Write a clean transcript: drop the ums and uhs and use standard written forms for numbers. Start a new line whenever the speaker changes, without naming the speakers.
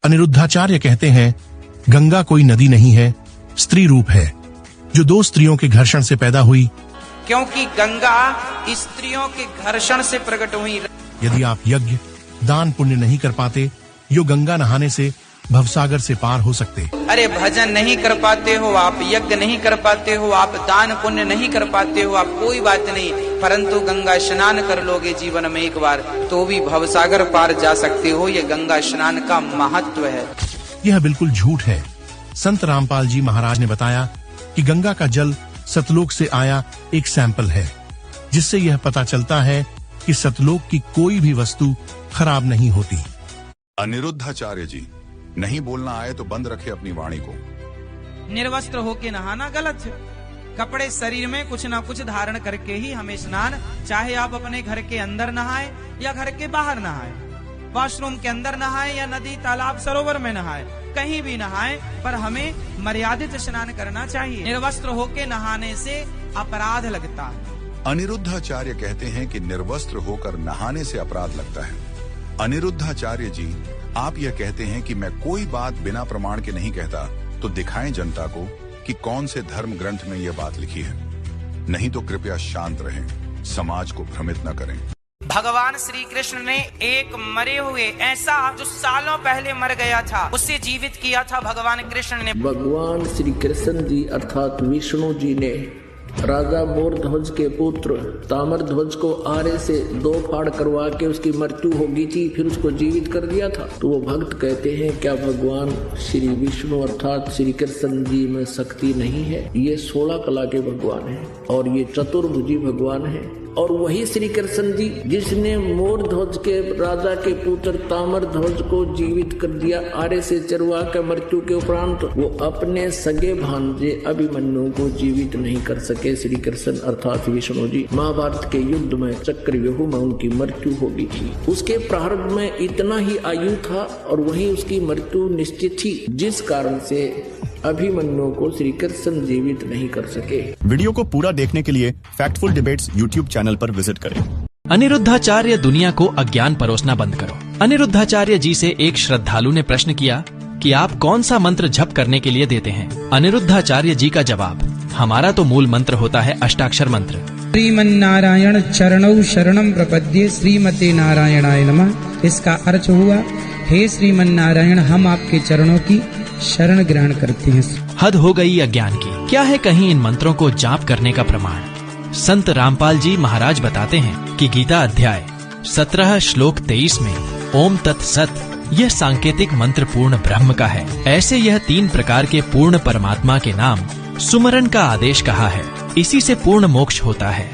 अनिरुद्धाचार्य कहते हैं, गंगा कोई नदी नहीं है, स्त्री रूप है, जो 2 स्त्रियों के घर्षण से पैदा हुई।
क्योंकि गंगा स्त्रियों के घर्षण से प्रकट हुई।
यदि आप यज्ञ, दान, पुण्य नहीं कर पाते, यो गंगा नहाने से भवसागर से पार हो सकते।
अरे भजन नहीं कर पाते हो आप, यज्ञ नहीं कर पाते हो आप, दान पुण्य नहीं कर पाते हो आप, कोई बात नहीं, परंतु गंगा स्नान कर लोगे जीवन में एक बार तो भी भवसागर पार जा सकते हो। ये गंगा स्नान का महत्व है।
यह बिल्कुल झूठ है। संत रामपाल जी महाराज ने बताया कि गंगा का जल सतलोक से आया एक सैंपल है, जिससे यह पता चलता है कि सतलोक की कोई भी वस्तु खराब नहीं होती।
अनिरुद्धाचार्य जी, नहीं बोलना आए तो बंद रखे अपनी वाणी को।
निर्वस्त्र होके नहाना गलत है। कपड़े शरीर में कुछ ना कुछ धारण करके ही हमें स्नान, चाहे आप अपने घर के अंदर नहाए या घर के बाहर नहाए, वॉशरूम के अंदर नहाए या नदी, तालाब, सरोवर में नहाए, कहीं भी नहाए, पर हमें मर्यादित स्नान करना चाहिए। निर्वस्त्र होके नहाने से अपराध लगता है।
अनिरुद्धाचार्य कहते हैं कि निर्वस्त्र होकर नहाने से अपराध लगता है। अनिरुद्धाचार्य जी, आप यह कहते हैं कि मैं कोई बात बिना प्रमाण के नहीं कहता, तो दिखाएं जनता को कि कौन से धर्म ग्रंथ में यह बात लिखी है। नहीं तो कृपया शांत रहें, समाज को भ्रमित न करें।
भगवान श्री कृष्ण ने एक मरे हुए, ऐसा जो सालों पहले मर गया था, उससे जीवित किया था भगवान कृष्ण ने।
भगवान श्री कृष्ण जी अर्थात विष्णु जी ने राजा मोरध्वज के पुत्र ताम्रध्वज को आरे से 2 फाड़ करवा के उसकी मृत्यु हो गई थी, फिर उसको जीवित कर दिया था। तो वो भक्त कहते हैं, क्या भगवान श्री विष्णु अर्थात श्री कृष्ण जी में शक्ति नहीं है? ये 16 कला के भगवान हैं और ये चतुर्भुजी भगवान हैं। और वही श्री कृष्ण जी जिसने मोरध्वज के राजा के पुत्र ताम्रध्वज को जीवित कर दिया आरे से चरवा कर मृत्यु के उपरांत, वो अपने सगे भांजे अभिमन्यु को जीवित नहीं कर सके। श्री कृष्ण अर्थात विष्णु जी महाभारत के युद्ध में चक्रव्यूह में उनकी मृत्यु हो गई थी। उसके प्रारंभ में इतना ही आयु था और वही उसकी मृत्यु निश्चित थी, जिस कारण से अभिमन्यु को श्री कृष्ण जीवित नहीं कर सके।
वीडियो को पूरा देखने के लिए फैक्टफुल डिबेट्स यूट्यूब चैनल पर विजिट करें।
अनिरुद्धाचार्य, दुनिया को अज्ञान परोसना बंद करो। अनिरुद्धाचार्य जी से एक श्रद्धालु ने प्रश्न किया कि आप कौन सा मंत्र जप करने के लिए देते हैं? अनिरुद्धाचार्य जी का जवाब, हमारा तो मूल मंत्र होता है अष्टाक्षर मंत्र।
श्रीमन्नारायण चरणौ शरणम प्रपद्ये श्रीमते नारायणाय नमः। इसका अर्थ हुआ, हे श्रीमन्नारायण, हम आपके चरणों की शरण ग्रहण करते हैं।
हद हो गई अज्ञान की। क्या है कहीं इन मंत्रों को जाप करने का प्रमाण? संत रामपाल जी महाराज बताते हैं कि गीता अध्याय 17 श्लोक 23 में ओम तत्सत, यह सांकेतिक मंत्र पूर्ण ब्रह्म का है। ऐसे यह 3 प्रकार के पूर्ण परमात्मा के नाम सुमरन का आदेश कहा है। इसी से पूर्ण मोक्ष होता है।